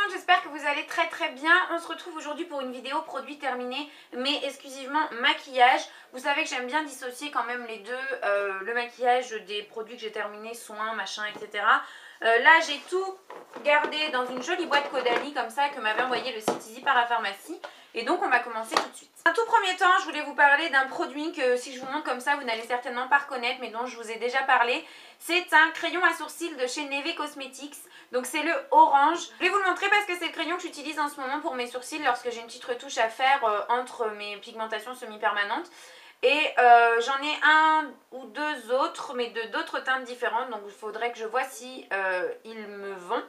monde, j'espère que vous allez très bien. On se retrouve aujourd'hui pour une vidéo produit terminé, mais exclusivement maquillage. Vous savez que j'aime bien dissocier quand même les deux, le maquillage des produits que j'ai terminés, soins, machin, etc. Là j'ai tout gardé dans une jolie boîte Caudalie comme ça que m'avait envoyé le site Easy Parapharmacie. Et donc on va commencer tout de suite. Un tout premier temps, je voulais vous parler d'un produit que si je vous montre comme ça, vous n'allez certainement pas reconnaître, mais dont je vous ai déjà parlé. C'est un crayon à sourcils de chez Neve Cosmetics. Donc c'est le orange. Je vais vous le montrer parce que c'est le crayon que j'utilise en ce moment pour mes sourcils lorsque j'ai une petite retouche à faire entre mes pigmentations semi-permanentes. Et j'en ai un ou deux autres, mais de d'autres teintes différentes. Donc il faudrait que je vois si ils me vont.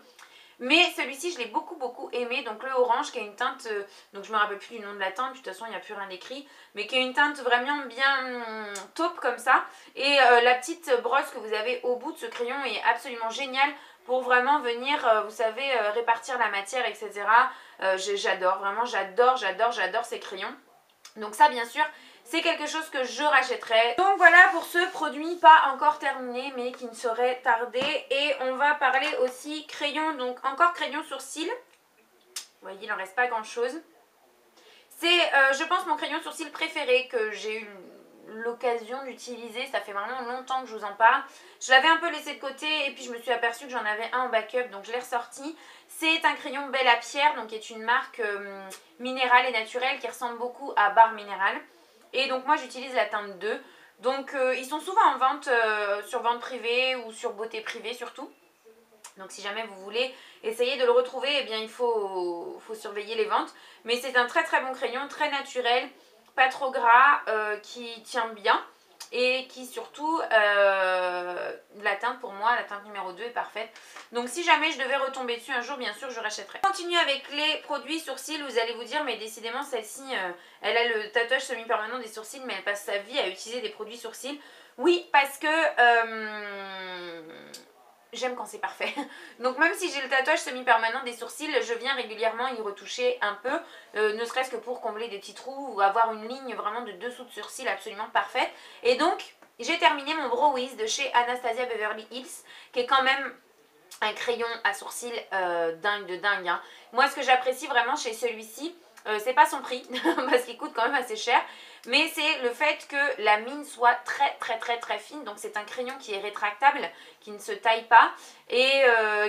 Mais celui-ci, je l'ai beaucoup aimé. Donc le orange qui a une teinte, donc je me rappelle plus du nom de la teinte, de toute façon il n'y a plus rien d'écrit. Mais qui a une teinte vraiment bien taupe comme ça. Et la petite brosse que vous avez au bout de ce crayon est absolument géniale pour vraiment venir, vous savez, répartir la matière, etc. J'adore, vraiment j'adore ces crayons. Donc ça bien sûr, c'est quelque chose que je rachèterai. Donc voilà pour ce produit pas encore terminé mais qui ne saurait tarder. Et on va parler aussi crayon, donc encore crayon sourcil. Vous voyez, il n'en reste pas grand chose. C'est je pense mon crayon sourcil préféré que j'ai eu l'occasion d'utiliser. Ça fait vraiment longtemps que je vous en parle. Je l'avais un peu laissé de côté et puis je me suis aperçue que j'en avais un en backup, donc je l'ai ressorti. C'est un crayon Belle à Pierre, donc qui est une marque minérale et naturelle qui ressemble beaucoup à Barre Minérale. Et donc moi j'utilise la teinte 2. Donc ils sont souvent en vente sur vente privée ou sur beauté privée surtout. Donc si jamais vous voulez essayer de le retrouver, eh bien il faut surveiller les ventes. Mais c'est un très bon crayon, très naturel, pas trop gras, qui tient bien. Et qui surtout, la teinte pour moi, la teinte numéro 2 est parfaite. Donc si jamais je devais retomber dessus un jour, bien sûr je rachèterai. On continue avec les produits sourcils. Vous allez vous dire, mais décidément celle-ci, elle a le tatouage semi-permanent des sourcils, mais elle passe sa vie à utiliser des produits sourcils. Oui, parce que j'aime quand c'est parfait. Donc même si j'ai le tatouage semi-permanent des sourcils, je viens régulièrement y retoucher un peu, ne serait-ce que pour combler des petits trous ou avoir une ligne vraiment de dessous de sourcil absolument parfaite. Et donc j'ai terminé mon Brow Wiz de chez Anastasia Beverly Hills, qui est quand même un crayon à sourcils dingue de dingue. Hein. Moi ce que j'apprécie vraiment chez celui-ci, c'est pas son prix, parce qu'il coûte quand même assez cher, mais c'est le fait que la mine soit très fine. Donc c'est un crayon qui est rétractable, qui ne se taille pas et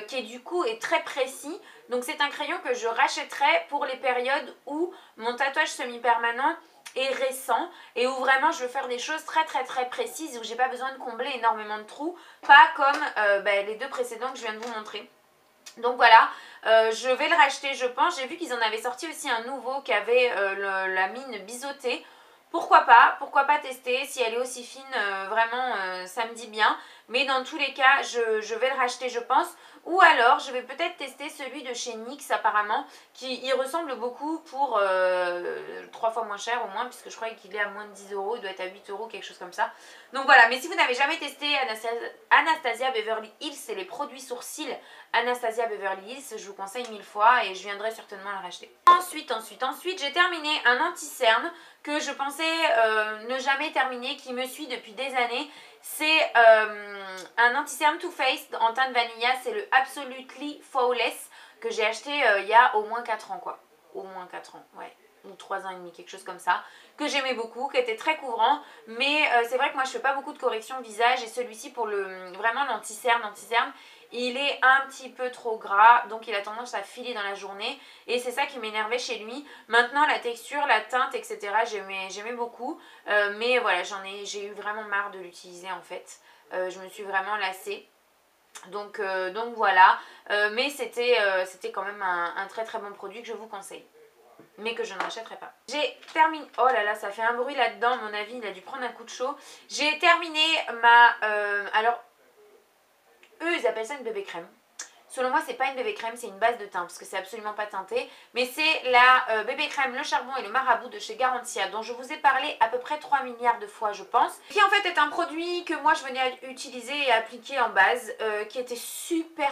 qui est du coup est très précis. Donc c'est un crayon que je rachèterai pour les périodes où mon tatouage semi-permanent est récent et où vraiment je veux faire des choses très précises, où j'ai pas besoin de combler énormément de trous, pas comme les deux précédents que je viens de vous montrer. Donc voilà, je vais le racheter je pense. J'ai vu qu'ils en avaient sorti aussi un nouveau qui avait la mine biseautée. Pourquoi pas tester, si elle est aussi fine, vraiment ça me dit bien. Mais dans tous les cas, je vais le racheter je pense. Ou alors, je vais peut-être tester celui de chez NYX apparemment, qui y ressemble beaucoup pour 3 fois moins cher au moins, puisque je crois qu'il est à moins de 10 €, il doit être à 8 €, quelque chose comme ça. Donc voilà, mais si vous n'avez jamais testé Anastasia Beverly Hills, c'est les produits sourcils Anastasia Beverly Hills, je vous conseille 1000 fois et je viendrai certainement le racheter. Ensuite, j'ai terminé un anti-cerne que je pensais ne jamais terminer, qui me suit depuis des années. C'est un anti-cerne Too Faced en teinte vanilla, c'est le Absolutely Flawless que j'ai acheté il y a au moins 4 ans quoi. Au moins 4 ans, ouais. Ou 3 ans et demi, quelque chose comme ça, que j'aimais beaucoup, qui était très couvrant, mais c'est vrai que moi je fais pas beaucoup de correction visage et celui-ci pour vraiment l'anti-cerne, il est un petit peu trop gras, donc il a tendance à filer dans la journée et c'est ça qui m'énervait chez lui. Maintenant la texture, la teinte, etc. j'aimais beaucoup, mais voilà, j'ai eu vraiment marre de l'utiliser en fait. Je me suis vraiment lassée. Donc voilà, mais c'était quand même un très bon produit que je vous conseille, mais que je ne rachèterai pas. J'ai terminé, oh là là ça fait un bruit là-dedans, à mon avis il a dû prendre un coup de chaud. J'ai terminé ma, alors eux ils appellent ça une bébé crème. Selon moi c'est pas une bébé crème, c'est une base de teint parce que c'est absolument pas teinté. Mais c'est la bébé crème Le Charbon et le Marabout de chez Garantia, dont je vous ai parlé à peu près 3 milliards de fois je pense. Qui en fait est un produit que moi je venais à utiliser et à appliquer en base, qui était super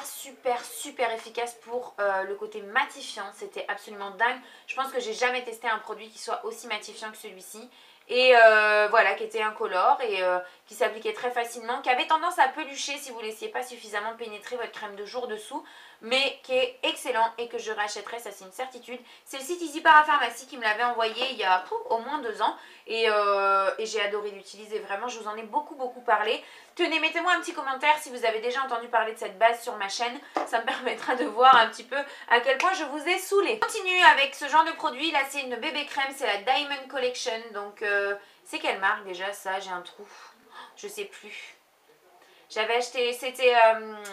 efficace pour le côté matifiant. C'était absolument dingue. Je pense que j'ai jamais testé un produit qui soit aussi matifiant que celui-ci. Et voilà, qui était incolore et qui s'appliquait très facilement, qui avait tendance à pelucher si vous ne laissiez pas suffisamment pénétrer votre crème de jour dessous. mais qui est excellent et que je rachèterai, ça c'est une certitude. C'est le site Easy Parapharmacie qui me l'avait envoyé il y a au moins 2 ans et j'ai adoré l'utiliser, vraiment je vous en ai beaucoup parlé. Tenez, mettez-moi un petit commentaire si vous avez déjà entendu parler de cette base sur ma chaîne, ça me permettra de voir un petit peu à quel point je vous ai saoulé. On continue avec ce genre de produit, là c'est une bébé crème, c'est la Diamond Collection, donc c'est quelle marque déjà ça, j'ai un trou, je sais plus. J'avais acheté, c'était,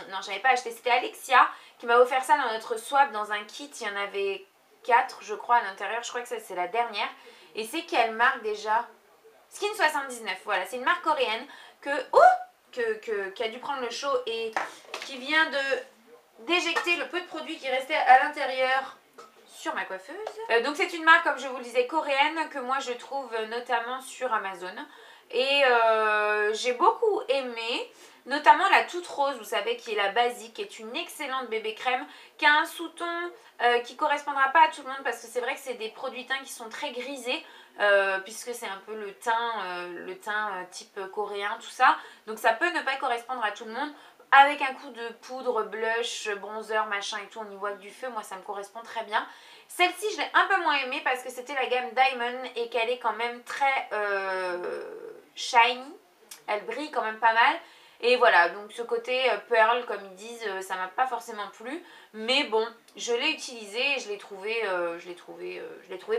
non j'avais pas acheté, c'était Alexia qui m'a offert ça dans notre swap, dans un kit, il y en avait 4 je crois à l'intérieur, je crois que ça c'est la dernière. Et c'est quelle marque déjà? Skin 79, voilà, c'est une marque coréenne qui a dû prendre le show et qui vient d'éjecter le peu de produits qui restaient à l'intérieur sur ma coiffeuse. Donc c'est une marque, comme je vous le disais, coréenne, que moi je trouve notamment sur Amazon. Et j'ai beaucoup aimé, notamment la toute rose, vous savez, qui est la basique, qui est une excellente bébé crème, qui a un sous-ton qui correspondra pas à tout le monde, parce que c'est vrai que c'est des produits teints qui sont très grisés, puisque c'est un peu le teint type coréen, tout ça. Donc ça peut ne pas correspondre à tout le monde. Avec un coup de poudre, blush, bronzer, machin et tout, on y voit du feu, moi ça me correspond très bien. Celle-ci, je l'ai un peu moins aimée parce que c'était la gamme Diamond et qu'elle est quand même très shiny. Elle brille quand même pas mal. Et voilà, donc ce côté pearl, comme ils disent, ça m'a pas forcément plu. Mais bon, je l'ai utilisé et je l'ai trouvé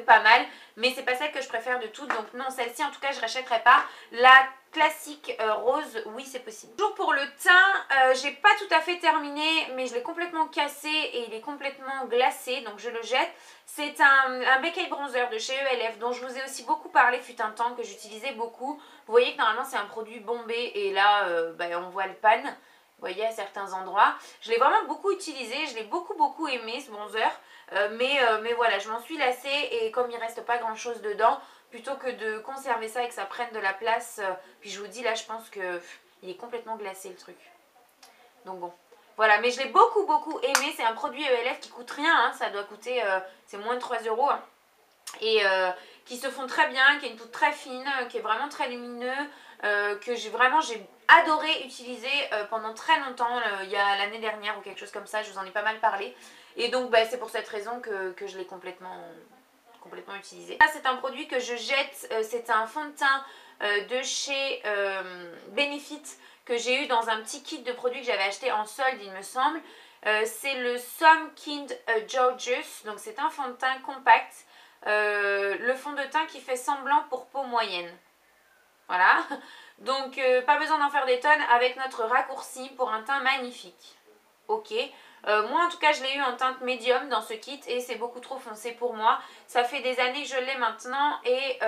pas mal. Mais c'est pas celle que je préfère de toutes. Donc non, celle-ci, en tout cas, je rachèterai pas. La classique rose, oui c'est possible. Toujours pour le teint, j'ai pas tout à fait terminé, mais je l'ai complètement cassé et il est complètement glacé, donc je le jette. C'est un Becquey Bronzer de chez ELF dont je vous ai aussi beaucoup parlé fut un temps, que j'utilisais beaucoup. Vous voyez que normalement c'est un produit bombé et là on voit le pan, vous voyez, à certains endroits. Je l'ai vraiment beaucoup utilisé, je l'ai beaucoup aimé ce bronzer, mais voilà, je m'en suis lassée et comme il reste pas grand chose dedans, plutôt que de conserver ça et que ça prenne de la place, puis je vous dis là je pense que il est complètement glacé le truc. Donc bon, voilà, mais je l'ai beaucoup aimé, c'est un produit ELF qui coûte rien, hein, ça doit coûter, c'est moins de 3 €. Hein, et qui se font très bien, qui est une poudre très fine, qui est vraiment très lumineux, que j'ai adoré utiliser pendant très longtemps, il y a l'année dernière ou quelque chose comme ça, je vous en ai pas mal parlé. Et donc c'est pour cette raison que je l'ai complètement utilisé. Là c'est un produit que je jette, c'est un fond de teint de chez Benefit que j'ai eu dans un petit kit de produits que j'avais acheté en solde il me semble. C'est le Some Kind George's, donc c'est un fond de teint compact, le fond de teint qui fait semblant pour peau moyenne. Voilà, donc pas besoin d'en faire des tonnes avec notre raccourci pour un teint magnifique. Ok, moi en tout cas je l'ai eu en teinte médium dans ce kit et c'est beaucoup trop foncé pour moi. Ça fait des années que je l'ai maintenant et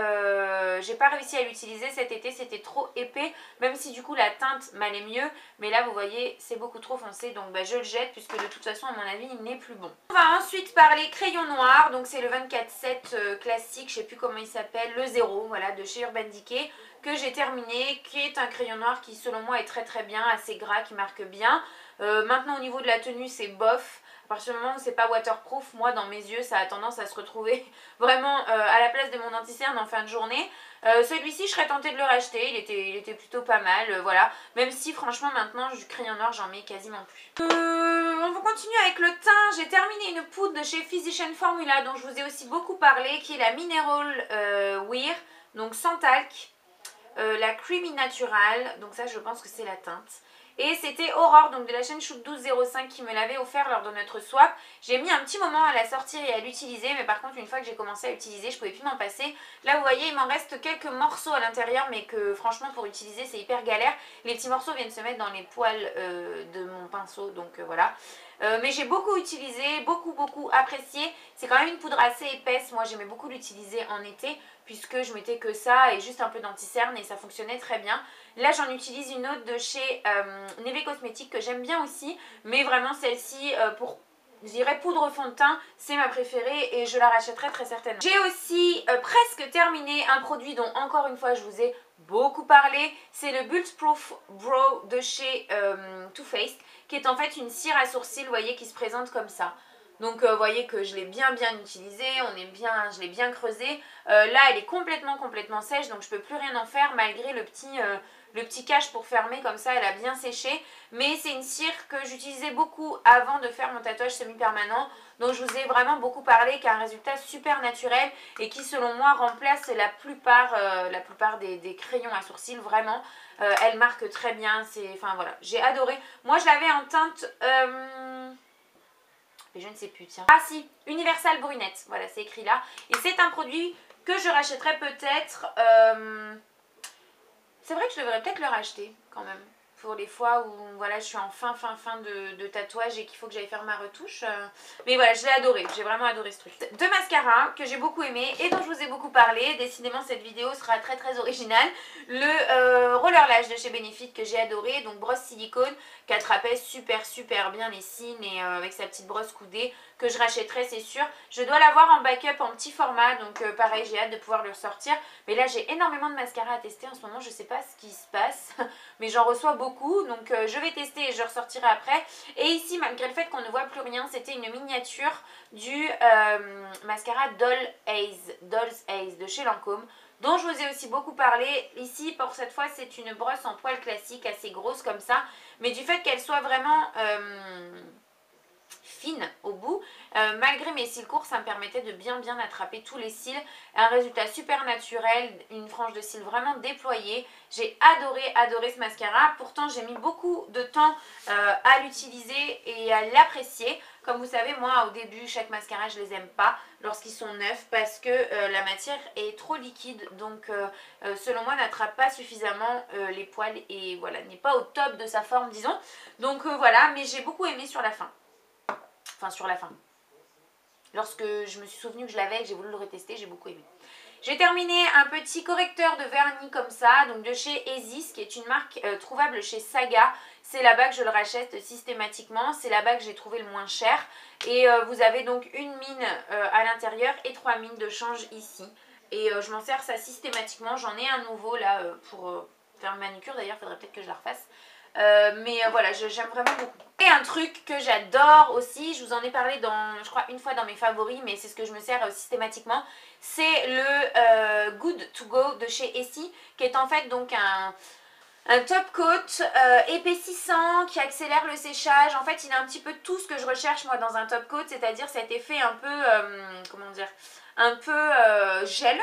j'ai pas réussi à l'utiliser cet été, c'était trop épais, même si du coup la teinte m'allait mieux. Mais là vous voyez c'est beaucoup trop foncé, donc je le jette puisque de toute façon à mon avis il n'est plus bon. On va ensuite parler crayon noir, donc c'est le 24-7 classique, je sais plus comment il s'appelle, le 0, voilà, de chez Urban Decay, que j'ai terminé, qui est un crayon noir qui selon moi est très bien, assez gras, qui marque bien. Maintenant au niveau de la tenue c'est bof, à partir du moment où c'est pas waterproof, moi dans mes yeux ça a tendance à se retrouver vraiment à la place de mon anti-cerne en fin de journée. Celui-ci je serais tentée de le racheter, il était plutôt pas mal, voilà, même si franchement maintenant du crayon noir j'en mets quasiment plus. On va continuer avec le teint, j'ai terminé une poudre de chez Physician Formula dont je vous ai aussi beaucoup parlé, qui est la Mineral Wear, donc sans talc, la Creamy Natural, donc ça je pense que c'est la teinte. Et c'était Aurore, donc de la chaîne Shoot 1205 qui me l'avait offert lors de notre swap. J'ai mis un petit moment à la sortir et à l'utiliser, mais par contre une fois que j'ai commencé à l'utiliser, je pouvais plus m'en passer. Là vous voyez il m'en reste quelques morceaux à l'intérieur, mais que franchement pour utiliser c'est hyper galère. Les petits morceaux viennent se mettre dans les poils de mon pinceau, donc voilà. Mais j'ai beaucoup utilisé, beaucoup apprécié. C'est quand même une poudre assez épaisse, moi j'aimais beaucoup l'utiliser en été, puisque je mettais que ça et juste un peu d'anti-cerne et ça fonctionnait très bien. Là j'en utilise une autre de chez Neve Cosmetics que j'aime bien aussi, mais vraiment celle-ci pour, je dirais, poudre fond de teint, c'est ma préférée et je la rachèterai très certainement. J'ai aussi presque terminé un produit dont encore une fois je vous ai beaucoup parlé, c'est le Bulletproof Brow de chez Too Faced, qui est en fait une cire à sourcils, vous voyez, qui se présente comme ça. Donc vous voyez que je l'ai bien utilisée, je l'ai bien creusée. Là elle est complètement sèche, donc je peux plus rien en faire malgré le petit cache pour fermer, comme ça elle a bien séché. Mais c'est une cire que j'utilisais beaucoup avant de faire mon tatouage semi-permanent, dont je vous ai vraiment beaucoup parlé, qui a un résultat super naturel et qui selon moi remplace la plupart des crayons à sourcils, vraiment. Elle marque très bien, enfin voilà, j'ai adoré. Moi je l'avais en teinte... mais je ne sais plus, tiens. Ah si, Universal Brunette, voilà, c'est écrit là. Et c'est un produit que je rachèterai peut-être. C'est vrai que je devrais peut-être le racheter quand même. Pour les fois où voilà, je suis en fin de tatouage et qu'il faut que j'aille faire ma retouche. Mais voilà, je l'ai adoré, j'ai vraiment adoré ce truc. Deux mascaras que j'ai beaucoup aimé et dont je vous ai beaucoup parlé. Décidément cette vidéo sera très originale. Le Roller Lash de chez Benefit que j'ai adoré, donc brosse silicone qui attrapait super bien les cils et avec sa petite brosse coudée, que je rachèterai c'est sûr. Je dois l'avoir en backup en petit format, donc pareil j'ai hâte de pouvoir le ressortir. Mais là j'ai énormément de mascara à tester en ce moment, je sais pas ce qui se passe, mais j'en reçois beaucoup, donc je vais tester et je ressortirai après. Et ici, malgré le fait qu'on ne voit plus rien, c'était une miniature du mascara Doll's Haze de chez Lancôme, dont je vous ai aussi beaucoup parlé. Ici, pour cette fois, c'est une brosse en poil classique, assez grosse comme ça, mais du fait qu'elle soit vraiment fine au bout, malgré mes cils courts, ça me permettait de bien attraper tous les cils. Un résultat super naturel, une frange de cils vraiment déployée. J'ai adoré ce mascara. Pourtant j'ai mis beaucoup de temps à l'utiliser et à l'apprécier. Comme vous savez, moi au début chaque mascara je les aime pas lorsqu'ils sont neufs, parce que la matière est trop liquide, donc selon moi n'attrape pas suffisamment les poils et voilà, n'est pas au top de sa forme disons. Donc voilà, mais j'ai beaucoup aimé sur la fin. Enfin sur la fin. Lorsque je me suis souvenue que je l'avais et que j'ai voulu le retester, j'ai beaucoup aimé. J'ai terminé un petit correcteur de vernis comme ça, donc de chez Esis, qui est une marque trouvable chez Saga. C'est là-bas que je le rachète systématiquement, c'est là-bas que j'ai trouvé le moins cher. Et vous avez donc une mine à l'intérieur et 3 mines de change ici. Et je m'en sers ça systématiquement, j'en ai un nouveau là pour faire une manucure, d'ailleurs il faudrait peut-être que je la refasse. Mais voilà, j'aime vraiment beaucoup. Et un truc que j'adore aussi, je vous en ai parlé je crois une fois dans mes favoris, mais c'est ce que je me sers systématiquement, c'est le Good To Go de chez Essie, qui est en fait donc un top coat épaississant qui accélère le séchage. En fait il a un petit peu tout ce que je recherche moi dans un top coat, c'est-à-dire cet effet un peu, comment dire, un peu gel.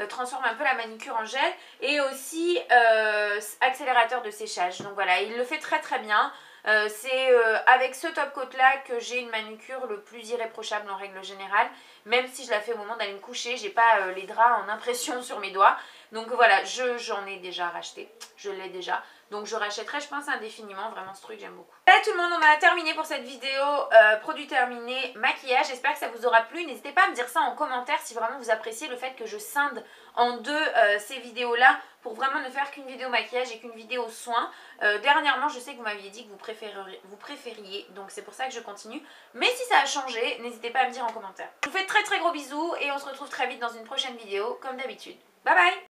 Transforme un peu la manicure en gel, et aussi accélérateur de séchage. Donc voilà, il le fait très bien. C'est avec ce top coat là que j'ai une manucure le plus irréprochable en règle générale, même si je la fais au moment d'aller me coucher, j'ai pas les draps en impression sur mes doigts. Donc voilà, j'en ai déjà racheté, je l'ai déjà. Donc je rachèterai je pense indéfiniment, vraiment ce truc j'aime beaucoup. Voilà tout le monde, on a terminé pour cette vidéo produit terminé maquillage. J'espère que ça vous aura plu, n'hésitez pas à me dire ça en commentaire si vraiment vous appréciez le fait que je scinde en deux ces vidéos là, pour vraiment ne faire qu'une vidéo maquillage et qu'une vidéo soin. Dernièrement je sais que vous m'aviez dit que vous préfériez, donc c'est pour ça que je continue. Mais si ça a changé, n'hésitez pas à me dire en commentaire. Je vous fais très gros bisous et on se retrouve très vite dans une prochaine vidéo comme d'habitude. Bye bye.